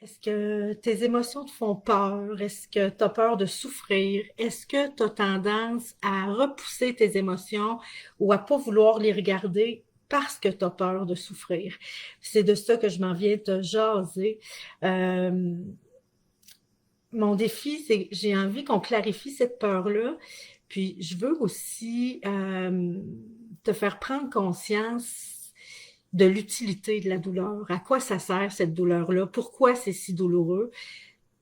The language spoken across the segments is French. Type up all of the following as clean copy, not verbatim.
Est-ce que tes émotions te font peur? Est-ce que tu as peur de souffrir? Est-ce que tu as tendance à repousser tes émotions ou à pas vouloir les regarder parce que tu as peur de souffrir? C'est de ça que je m'en viens te jaser. Euh, Mon défi, c'est que j'ai envie qu'on clarifie cette peur-là. Puis je veux aussi te faire prendre conscience de l'utilité de la douleur. À quoi ça sert cette douleur-là? Pourquoi c'est si douloureux?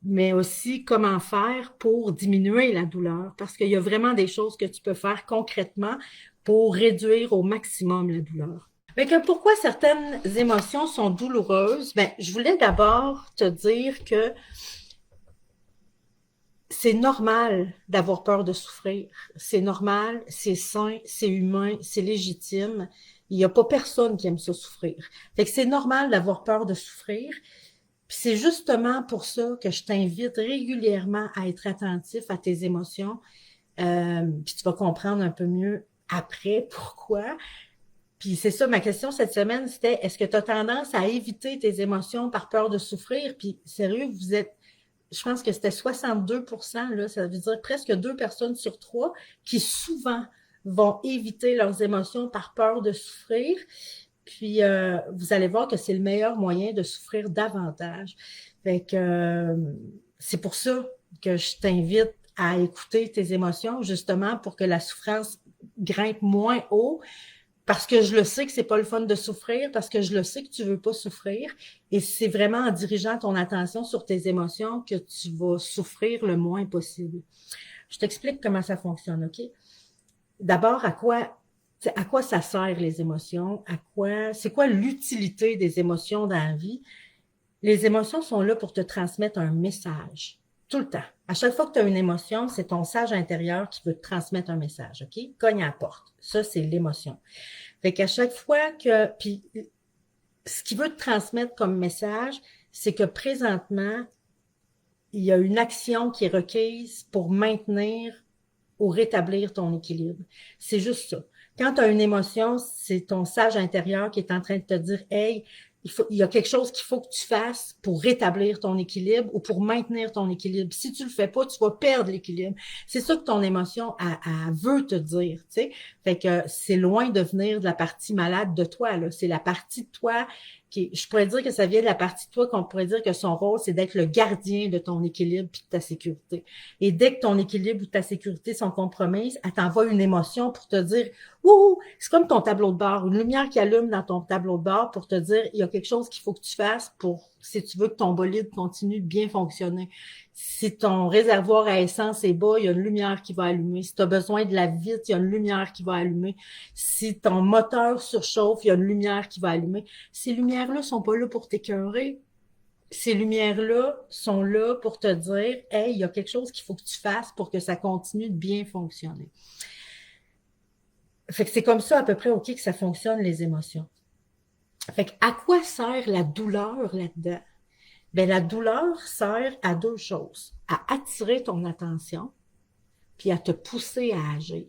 Mais aussi comment faire pour diminuer la douleur. Parce qu'il y a vraiment des choses que tu peux faire concrètement pour réduire au maximum la douleur. Mais que pourquoi certaines émotions sont douloureuses? Ben, je voulais d'abord te dire que c'est normal d'avoir peur de souffrir. C'est normal, c'est sain, c'est humain, c'est légitime. Il n'y a pas personne qui aime ça souffrir. Fait que c'est normal d'avoir peur de souffrir. Puis c'est justement pour ça que je t'invite régulièrement à être attentif à tes émotions. Puis tu vas comprendre un peu mieux après pourquoi. Puis c'est ça, ma question cette semaine, c'était est-ce que tu as tendance à éviter tes émotions par peur de souffrir? Puis sérieux, vous êtes je pense que c'était 62%, là, ça veut dire presque 2 personnes sur 3 qui souvent vont éviter leurs émotions par peur de souffrir. Puis vous allez voir que c'est le meilleur moyen de souffrir davantage. Fait que c'est pour ça que je t'invite à écouter tes émotions, justement pour que la souffrance grimpe moins haut, parce que je le sais que c'est pas le fun de souffrir, parce que je le sais que tu veux pas souffrir. Et c'est vraiment en dirigeant ton attention sur tes émotions que tu vas souffrir le moins possible. Je t'explique comment ça fonctionne, OK? D'abord, à quoi ça sert les émotions? C'est quoi l'utilité des émotions dans la vie? Les émotions sont là pour te transmettre un message. Tout le temps. À chaque fois que tu as une émotion, c'est ton sage intérieur qui veut te transmettre un message, OK? Cogne à la porte. Ça, c'est l'émotion. Fait qu'à chaque fois puis ce qu'il veut te transmettre comme message, c'est que présentement, il y a une action qui est requise pour maintenir ou rétablir ton équilibre. C'est juste ça. Quand tu as une émotion, c'est ton sage intérieur qui est en train de te dire, hey, il y a quelque chose qu'il faut que tu fasses pour rétablir ton équilibre ou pour maintenir ton équilibre. Si tu le fais pas, tu vas perdre l'équilibre. C'est ça que ton émotion veut te dire, tu sais. Fait que c'est loin de venir de la partie malade de toi, là. C'est la partie de toi je pourrais dire que ça vient de la partie de toi qu'on pourrait dire que son rôle, c'est d'être le gardien de ton équilibre puis de ta sécurité. Et dès que ton équilibre ou ta sécurité sont compromises, elle t'envoie une émotion pour te dire, wouhou, c'est comme ton tableau de bord, une lumière qui allume dans ton tableau de bord pour te dire, il y a quelque chose qu'il faut que tu fasses pour, si tu veux que ton bolide continue de bien fonctionner. Si ton réservoir à essence est bas, il y a une lumière qui va allumer. Si tu as besoin de la vitre, il y a une lumière qui va allumer. Si ton moteur surchauffe, il y a une lumière qui va allumer. Ces lumières-là sont pas là pour t'écœurer. Ces lumières-là sont là pour te dire, hey, il y a quelque chose qu'il faut que tu fasses pour que ça continue de bien fonctionner. Fait que c'est comme ça à peu près, OK, que ça fonctionne, les émotions. Fait que à quoi sert la douleur là-dedans? Ben, la douleur sert à deux choses. À attirer ton attention, puis à te pousser à agir.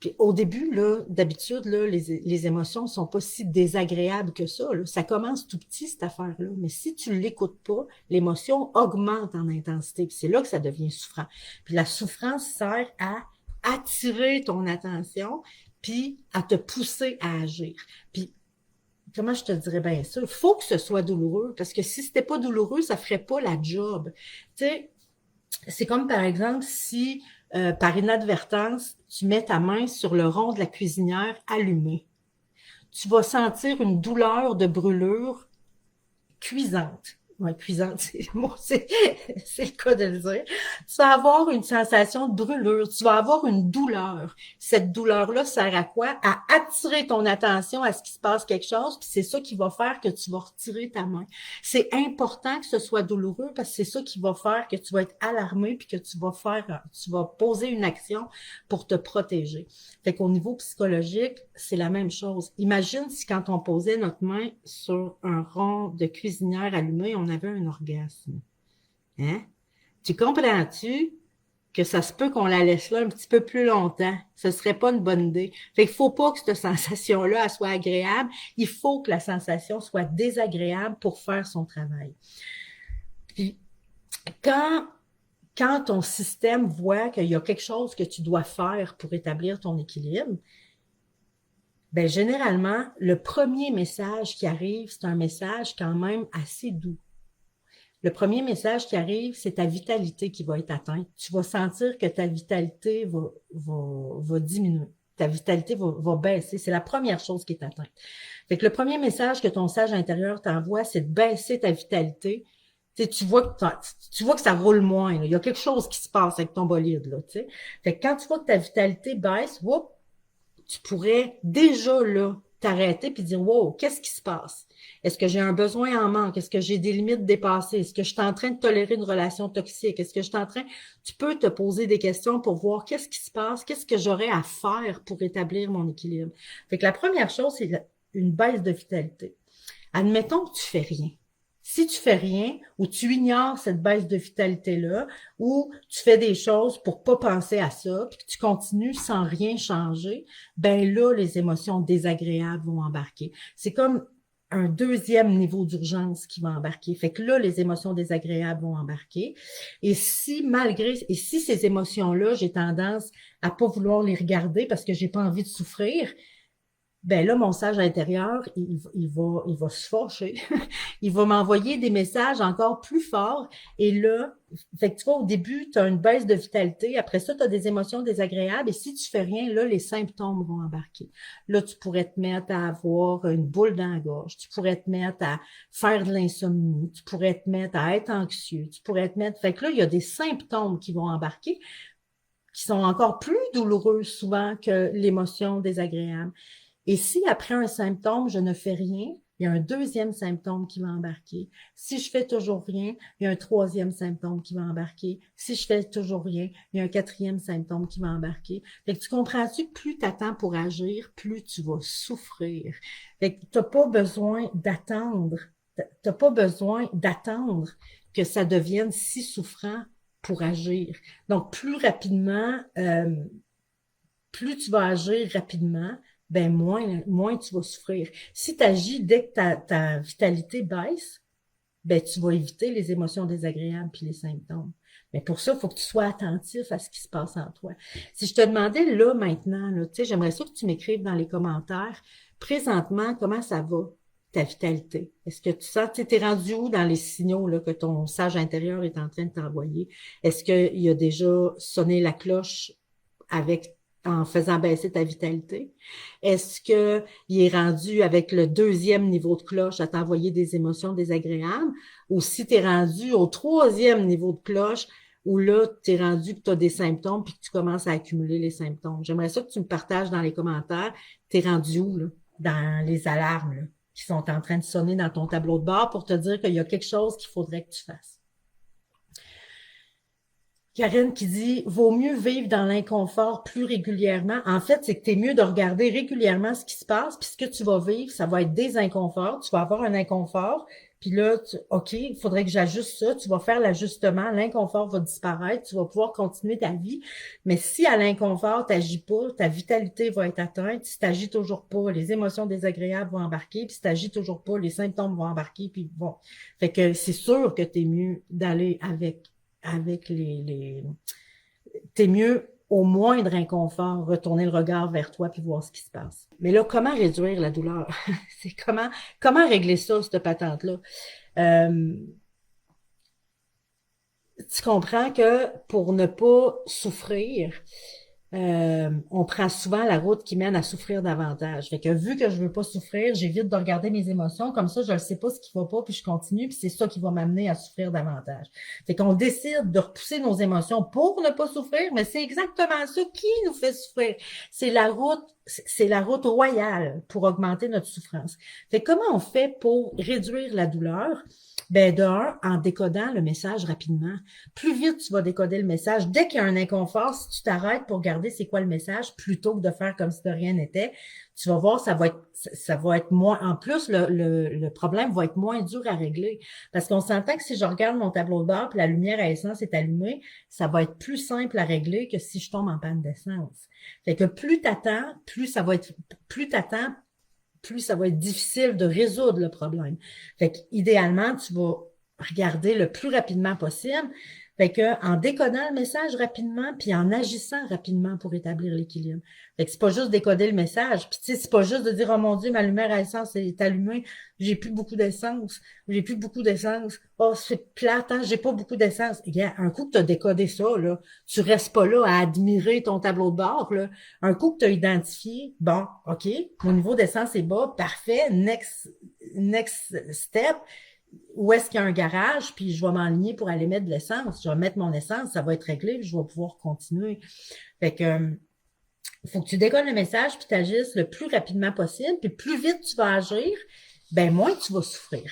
Puis au début, là, d'habitude, là, les émotions sont pas si désagréables que ça, là. Ça commence tout petit, cette affaire-là. Mais si tu l'écoutes pas, l'émotion augmente en intensité. Puis c'est là que ça devient souffrant. Puis la souffrance sert à attirer ton attention, puis à te pousser à agir. Puis comment je te dirais bien ça? Il faut que ce soit douloureux, parce que si c'était pas douloureux, ça ferait pas la job. Tu sais, c'est comme par exemple si par inadvertance, tu mets ta main sur le rond de la cuisinière allumé. Tu vas sentir une douleur de brûlure cuisante. Ouais, cuisante, c'est le cas de le dire. Tu vas avoir une sensation de brûlure, tu vas avoir une douleur. Cette douleur-là sert à quoi? À attirer ton attention à ce qui se passe quelque chose, puis c'est ça qui va faire que tu vas retirer ta main. C'est important que ce soit douloureux parce que c'est ça qui va faire que tu vas être alarmé puis que tu vas poser une action pour te protéger. Fait qu'au niveau psychologique, c'est la même chose. Imagine si quand on posait notre main sur un rond de cuisinière allumé, on avait un orgasme. Hein? Tu comprends-tu que ça se peut qu'on la laisse là un petit peu plus longtemps. Ce serait pas une bonne idée. Fait qu'il faut pas que cette sensation-là elle soit agréable. Il faut que la sensation soit désagréable pour faire son travail. Puis, quand, quand ton système voit qu'il y a quelque chose que tu dois faire pour établir ton équilibre, ben généralement, le premier message qui arrive, c'est un message quand même assez doux. Le premier message qui arrive, c'est ta vitalité qui va être atteinte. Tu vas sentir que ta vitalité va diminuer. Ta vitalité va baisser. C'est la première chose qui est atteinte. Fait que le premier message que ton sage intérieur t'envoie, c'est de baisser ta vitalité. Tu vois que ça roule moins. Là. Il y a quelque chose qui se passe avec ton bolide. Là, t'sais. Fait que quand tu vois que ta vitalité baisse, whoop, tu pourrais déjà là t'arrêter puis dire wow, qu'est-ce qui se passe? Est-ce que j'ai un besoin en manque? Est-ce que j'ai des limites dépassées? Est-ce que je suis en train de tolérer une relation toxique? Est-ce que je suis en train... Tu peux te poser des questions pour voir qu'est-ce qui se passe, qu'est-ce que j'aurais à faire pour établir mon équilibre. Fait que la première chose, c'est une baisse de vitalité. Admettons que tu fais rien. Si tu fais rien ou tu ignores cette baisse de vitalité-là ou tu fais des choses pour pas penser à ça puis que tu continues sans rien changer, ben là, les émotions désagréables vont embarquer. C'est comme un deuxième niveau d'urgence qui va embarquer. Fait que là, les émotions désagréables vont embarquer. Et si ces émotions-là, j'ai tendance à pas vouloir les regarder parce que j'ai pas envie de souffrir, ben là, mon sage intérieur, il va se fâcher. Il va m'envoyer des messages encore plus forts. Et là, fait que tu vois, au début, tu as une baisse de vitalité. Après ça, tu as des émotions désagréables. Et si tu fais rien, là, les symptômes vont embarquer. Là, tu pourrais te mettre à avoir une boule dans la gorge. Tu pourrais te mettre à faire de l'insomnie. Tu pourrais te mettre à être anxieux. Tu pourrais te mettre... Fait que là, il y a des symptômes qui vont embarquer qui sont encore plus douloureux souvent que l'émotion désagréable. Et si après un symptôme, je ne fais rien, il y a un deuxième symptôme qui va embarquer. Si je fais toujours rien, il y a un troisième symptôme qui va embarquer. Si je fais toujours rien, il y a un quatrième symptôme qui va embarquer. Fait que tu comprends-tu que plus tu attends pour agir, plus tu vas souffrir. Fait que t'as pas besoin d'attendre. T'as pas besoin d'attendre que ça devienne si souffrant pour agir. Donc, plus tu vas agir rapidement, ben moins tu vas souffrir. Si tu agis dès que ta vitalité baisse, ben tu vas éviter les émotions désagréables puis les symptômes. Mais pour ça, il faut que tu sois attentif à ce qui se passe en toi. Si je te demandais là maintenant, là, tu sais, j'aimerais ça que tu m'écrives dans les commentaires, présentement, comment ça va, ta vitalité? Est-ce que tu sens, tu t'es rendu où dans les signaux là, que ton sage intérieur est en train de t'envoyer? Est-ce qu'il a déjà sonné la cloche avec en faisant baisser ta vitalité? Est-ce que il est rendu avec le deuxième niveau de cloche à t'envoyer des émotions désagréables? Ou si tu es rendu au troisième niveau de cloche où là, tu es rendu que tu as des symptômes puis que tu commences à accumuler les symptômes? J'aimerais ça que tu me partages dans les commentaires. Tu es rendu où, là, dans les alarmes là, qui sont en train de sonner dans ton tableau de bord pour te dire qu'il y a quelque chose qu'il faudrait que tu fasses? Karen qui dit, vaut mieux vivre dans l'inconfort plus régulièrement. En fait, c'est que t'es mieux de regarder régulièrement ce qui se passe, puis ce que tu vas vivre, ça va être des inconforts. Tu vas avoir un inconfort, puis là, OK, il faudrait que j'ajuste ça. Tu vas faire l'ajustement, l'inconfort va disparaître, tu vas pouvoir continuer ta vie. Mais si à l'inconfort, t'agis pas, ta vitalité va être atteinte. Si t'agis toujours pas, les émotions désagréables vont embarquer, puis si t'agis toujours pas, les symptômes vont embarquer, puis bon. Fait que c'est sûr que t'es mieux d'aller avec t'es mieux au moindre inconfort, retourner le regard vers toi puis voir ce qui se passe. Mais là, comment réduire la douleur? C'est comment régler ça, cette patente-là? Euh, Tu comprends que pour ne pas souffrir, on prend souvent la route qui mène à souffrir davantage. Fait que vu que je veux pas souffrir, j'évite de regarder mes émotions. Comme ça, je ne sais pas ce qui va pas, puis je continue, puis c'est ça qui va m'amener à souffrir davantage. Fait qu'on décide de repousser nos émotions pour ne pas souffrir, mais c'est exactement ça qui nous fait souffrir. C'est la route royale pour augmenter notre souffrance. Fait que comment on fait pour réduire la douleur? Ben, en décodant le message rapidement. Plus vite tu vas décoder le message, dès qu'il y a un inconfort, si tu t'arrêtes pour regarder c'est quoi le message plutôt que de faire comme si de rien n'était. Tu vas voir, ça va être moins, en plus, le problème va être moins dur à régler. Parce qu'on s'entend que si je regarde mon tableau de bord puis la lumière à essence est allumée, ça va être plus simple à régler que si je tombe en panne d'essence. Fait que plus t'attends, plus ça va être difficile de résoudre le problème. Fait que, idéalement, tu vas regarder le plus rapidement possible. Fait que, en décodant le message rapidement, puis en agissant rapidement pour établir l'équilibre. Fait que c'est pas juste décoder le message, puis tu sais, c'est pas juste de dire, oh mon Dieu, ma lumière à essence est allumée, j'ai plus beaucoup d'essence, oh, c'est plate, hein, j'ai pas beaucoup d'essence. Regarde, un coup que tu as décodé ça, là, tu restes pas là à admirer ton tableau de bord, là. Un coup que tu as identifié, bon, OK, mon niveau d'essence est bas, parfait, next step, où est-ce qu'il y a un garage, puis je vais m'enligner pour aller mettre de l'essence. Je vais mettre mon essence, ça va être réglé, puis je vais pouvoir continuer. Fait que, faut que tu décolles le message, puis tu agisses le plus rapidement possible, puis plus vite tu vas agir, ben moins tu vas souffrir.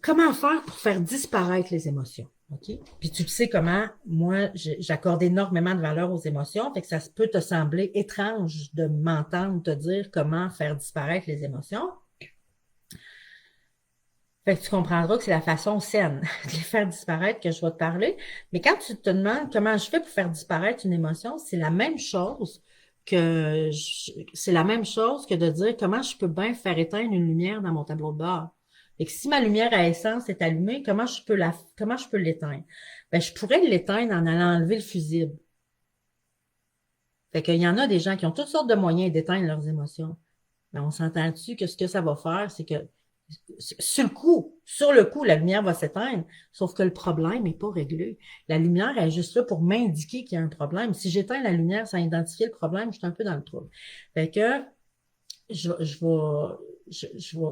Comment faire pour faire disparaître les émotions? OK? Puis tu le sais comment, moi, j'accorde énormément de valeur aux émotions, fait que ça peut te sembler étrange de m'entendre te dire comment faire disparaître les émotions. Fait que tu comprendras que c'est la façon saine de les faire disparaître que je vais te parler. Mais quand tu te demandes comment je fais pour faire disparaître une émotion, c'est la même chose c'est la même chose que de dire comment je peux bien faire éteindre une lumière dans mon tableau de bord. Fait que si ma lumière à essence est allumée, comment je peux l'éteindre? Ben, je pourrais l'éteindre en allant enlever le fusible. Fait qu'il y en a des gens qui ont toutes sortes de moyens d'éteindre leurs émotions. Mais on s'entend-tu que ce que ça va faire, c'est que sur le coup, la lumière va s'éteindre, sauf que le problème n'est pas réglé. La lumière est juste là pour m'indiquer qu'il y a un problème. Si j'éteins la lumière sans identifier le problème, je suis un peu dans le trouble. Fait que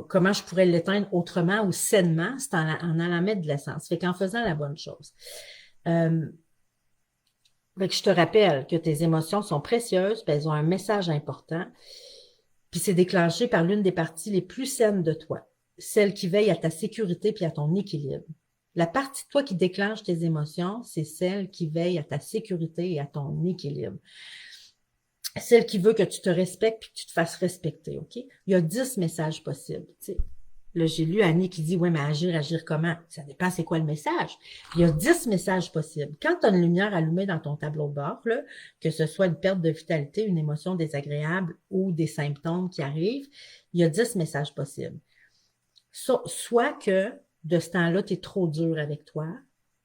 comment je pourrais l'éteindre autrement ou sainement, c'est en allant mettre de l'essence. Fait qu'en faisant la bonne chose. Fait que je te rappelle que tes émotions sont précieuses, puis elles ont un message important, puis c'est déclenché par l'une des parties les plus saines de toi, celle qui veille à ta sécurité puis à ton équilibre. La partie de toi qui déclenche tes émotions, c'est celle qui veille à ta sécurité et à ton équilibre. Celle qui veut que tu te respectes puis que tu te fasses respecter, OK? Il y a 10 messages possibles, tu sais. Là, j'ai lu Annie qui dit, ouais, mais agir comment? Ça dépend c'est quoi le message. Puis, il y a 10 messages possibles. Quand tu as une lumière allumée dans ton tableau de bord, là, que ce soit une perte de vitalité, une émotion désagréable ou des symptômes qui arrivent, il y a 10 messages possibles. Soit que de ce temps-là, tu es trop dur avec toi,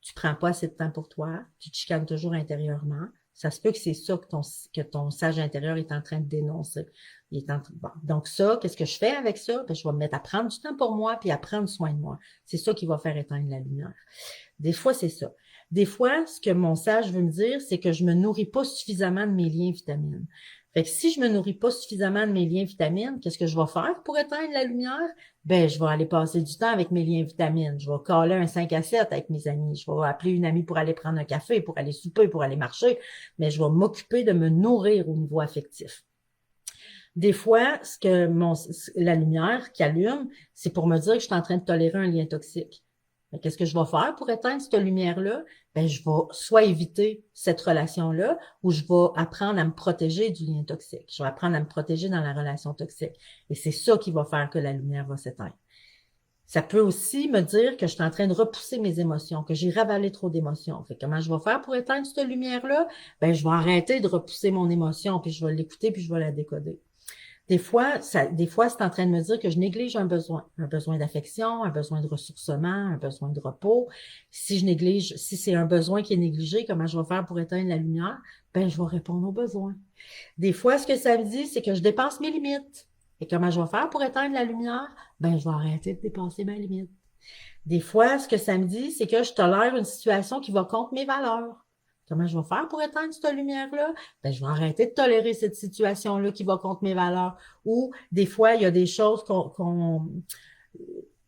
tu prends pas assez de temps pour toi, tu te chicanes toujours intérieurement. Ça se peut que c'est ça que ton sage intérieur est en train de dénoncer. Bon. Donc ça, qu'est-ce que je fais avec ça? Ben, je vais me mettre à prendre du temps pour moi puis à prendre soin de moi. C'est ça qui va faire éteindre la lumière. Des fois, c'est ça. Des fois, ce que mon sage veut me dire, c'est que je me nourris pas suffisamment de mes liens vitamines. Fait que si je me nourris pas suffisamment de mes liens vitamines, qu'est-ce que je vais faire pour éteindre la lumière? Ben, je vais aller passer du temps avec mes liens vitamines. Je vais caler un 5 à 7 avec mes amis. Je vais appeler une amie pour aller prendre un café, pour aller souper, pour aller marcher. Mais je vais m'occuper de me nourrir au niveau affectif. Des fois, la lumière qui allume, c'est pour me dire que je suis en train de tolérer un lien toxique. Qu'est-ce que je vais faire pour éteindre cette lumière-là? Ben, je vais soit éviter cette relation-là ou je vais apprendre à me protéger du lien toxique. Je vais apprendre à me protéger dans la relation toxique. Et c'est ça qui va faire que la lumière va s'éteindre. Ça peut aussi me dire que je suis en train de repousser mes émotions, que j'ai ravalé trop d'émotions. Fait que comment je vais faire pour éteindre cette lumière-là? Ben, je vais arrêter de repousser mon émotion, puis je vais l'écouter, puis je vais la décoder. Des fois, c'est en train de me dire que je néglige un besoin d'affection, un besoin de ressourcement, un besoin de repos. Si c'est un besoin qui est négligé, comment je vais faire pour éteindre la lumière? Ben, je vais répondre aux besoins. Des fois, ce que ça me dit, c'est que je dépasse mes limites. Et comment je vais faire pour éteindre la lumière? Ben, je vais arrêter de dépasser ma limite. Des fois, ce que ça me dit, c'est que je tolère une situation qui va contre mes valeurs. Comment je vais faire pour éteindre cette lumière-là? Ben, je vais arrêter de tolérer cette situation-là qui va contre mes valeurs. Ou des fois, il y a des choses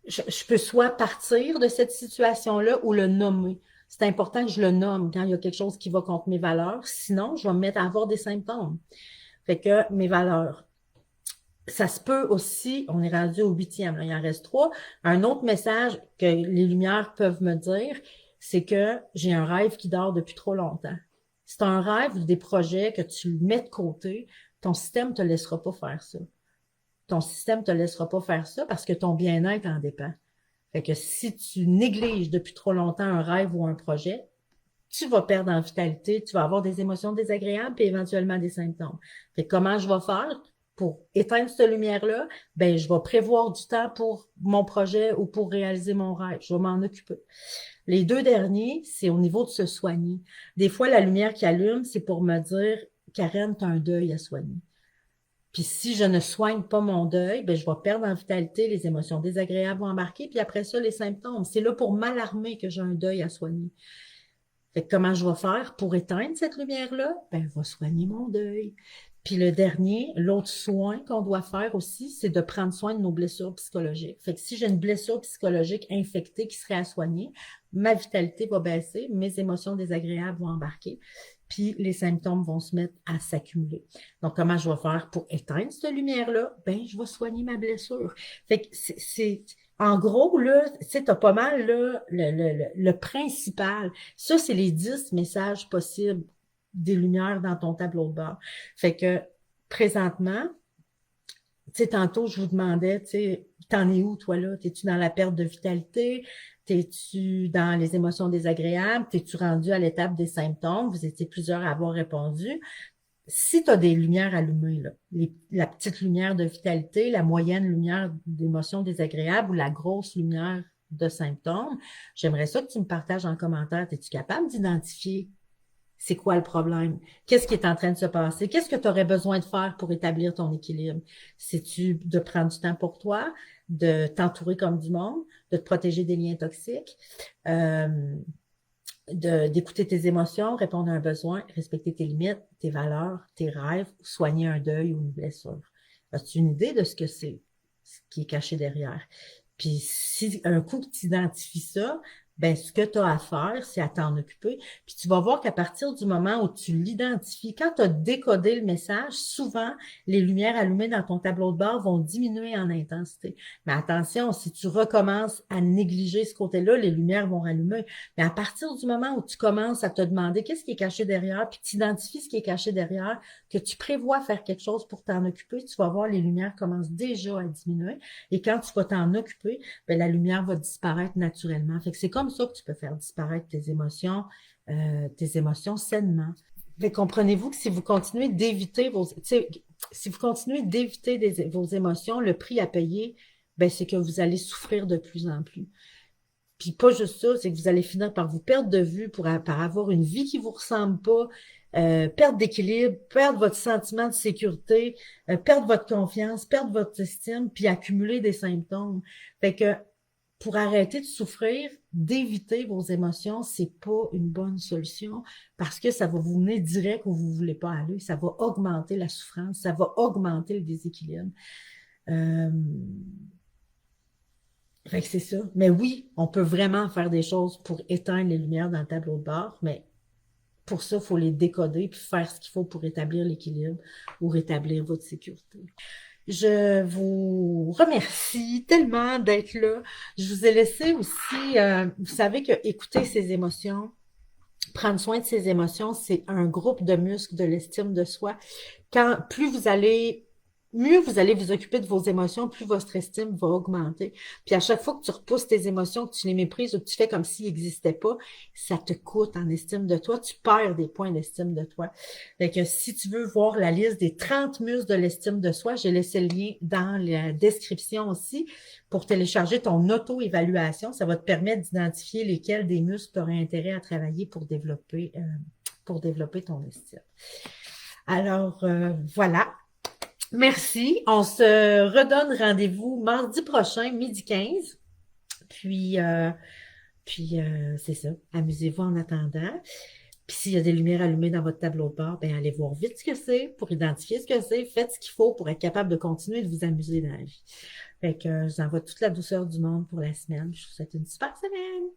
je peux soit partir de cette situation-là ou le nommer. C'est important que je le nomme quand il y a quelque chose qui va contre mes valeurs. Sinon, je vais me mettre à avoir des symptômes. Fait que mes valeurs. Ça se peut aussi, on est rendu au 8e, là, il en reste 3. Un autre message que les lumières peuvent me dire, c'est que j'ai un rêve qui dort depuis trop longtemps. Si tu as un rêve ou des projets que tu mets de côté, ton système te laissera pas faire ça. Ton système te laissera pas faire ça parce que ton bien-être en dépend. Fait que si tu négliges depuis trop longtemps un rêve ou un projet, tu vas perdre en vitalité, tu vas avoir des émotions désagréables et éventuellement des symptômes. Fait que comment je vais faire pour éteindre cette lumière-là? Ben, je vais prévoir du temps pour mon projet ou pour réaliser mon rêve. Je vais m'en occuper. Les deux derniers, c'est au niveau de se soigner. Des fois, la lumière qui allume, c'est pour me dire, Karen, tu as un deuil à soigner. Puis si je ne soigne pas mon deuil, ben je vais perdre en vitalité, les émotions désagréables vont embarquer, puis après ça, les symptômes. C'est là pour m'alarmer que j'ai un deuil à soigner. Fait que comment je vais faire pour éteindre cette lumière-là? Ben, je vais soigner mon deuil. Puis le dernier, l'autre soin qu'on doit faire aussi, c'est de prendre soin de nos blessures psychologiques. Fait que si j'ai une blessure psychologique infectée qui serait à soigner, ma vitalité va baisser, mes émotions désagréables vont embarquer, puis les symptômes vont se mettre à s'accumuler. Donc, comment je vais faire pour éteindre cette lumière-là? Ben, je vais soigner ma blessure. Fait que en gros, là, tu sais, t'as pas mal, là, le principal. Ça, c'est les 10 messages possibles des lumières dans ton tableau de bord. Fait que, présentement, tu sais, tantôt, je vous demandais, tu sais, t'en es où, toi, là? T'es-tu dans la perte de vitalité? T'es-tu dans les émotions désagréables? T'es-tu rendu à l'étape des symptômes? Vous étiez plusieurs à avoir répondu. Si tu as des lumières allumées, là, la petite lumière de vitalité, la moyenne lumière d'émotions désagréables ou la grosse lumière de symptômes, j'aimerais ça que tu me partages en commentaire. Es-tu capable d'identifier c'est quoi le problème? Qu'est-ce qui est en train de se passer? Qu'est-ce que tu aurais besoin de faire pour établir ton équilibre? C'est-tu de prendre du temps pour toi, de t'entourer comme du monde, de te protéger des liens toxiques, d'écouter tes émotions, répondre à un besoin, respecter tes limites, tes valeurs, tes rêves, soigner un deuil ou une blessure? As-tu une idée de ce que c'est, ce qui est caché derrière? Puis si un coup que tu identifies ça, ben ce que tu as à faire, c'est à t'en occuper. Puis tu vas voir qu'à partir du moment où tu l'identifies, quand tu as décodé le message, souvent, les lumières allumées dans ton tableau de bord vont diminuer en intensité. Mais attention, si tu recommences à négliger ce côté-là, les lumières vont rallumer. Mais à partir du moment où tu commences à te demander qu'est-ce qui est caché derrière, puis tu identifies ce qui est caché derrière, que tu prévois faire quelque chose pour t'en occuper, tu vas voir les lumières commencent déjà à diminuer. Et quand tu vas t'en occuper, ben, la lumière va disparaître naturellement. Fait que c'est comme ça que tu peux faire disparaître tes émotions sainement. Fait comprenez-vous que si vous continuez d'éviter si vous continuez d'éviter vos émotions, le prix à payer, ben, c'est que vous allez souffrir de plus en plus. Puis pas juste ça, c'est que vous allez finir par vous perdre de vue par avoir une vie qui vous ressemble pas, perdre d'équilibre, perdre votre sentiment de sécurité, perdre votre confiance, perdre votre estime, puis accumuler des symptômes. Fait que pour arrêter de souffrir, d'éviter vos émotions, c'est pas une bonne solution parce que ça va vous mener direct où vous voulez pas aller. Ça va augmenter la souffrance, ça va augmenter le déséquilibre. Euh, Fait que c'est ça. Mais oui, on peut vraiment faire des choses pour éteindre les lumières dans le tableau de bord, mais pour ça, il faut les décoder puis faire ce qu'il faut pour rétablir l'équilibre ou rétablir votre sécurité. Je vous remercie tellement d'être là. Je vous ai laissé aussi, vous savez que écouter ses émotions, prendre soin de ses émotions, c'est un groupe de muscles de l'estime de soi. Mieux vous allez vous occuper de vos émotions, plus votre estime va augmenter. Puis à chaque fois que tu repousses tes émotions, que tu les méprises ou que tu fais comme s'ils n'existaient pas, ça te coûte en estime de toi. Tu perds des points d'estime de toi. Fait que si tu veux voir la liste des 30 muscles de l'estime de soi, j'ai laissé le lien dans la description aussi pour télécharger ton auto-évaluation. Ça va te permettre d'identifier lesquels des muscles tu aurais intérêt à travailler pour développer ton estime. Alors, voilà. Merci. On se redonne rendez-vous mardi prochain, 12h15. Puis, c'est ça. Amusez-vous en attendant. Puis s'il y a des lumières allumées dans votre tableau de bord, ben allez voir vite ce que c'est pour identifier ce que c'est. Faites ce qu'il faut pour être capable de continuer de vous amuser dans la vie. Fait que je vous envoie toute la douceur du monde pour la semaine. Je vous souhaite une super semaine.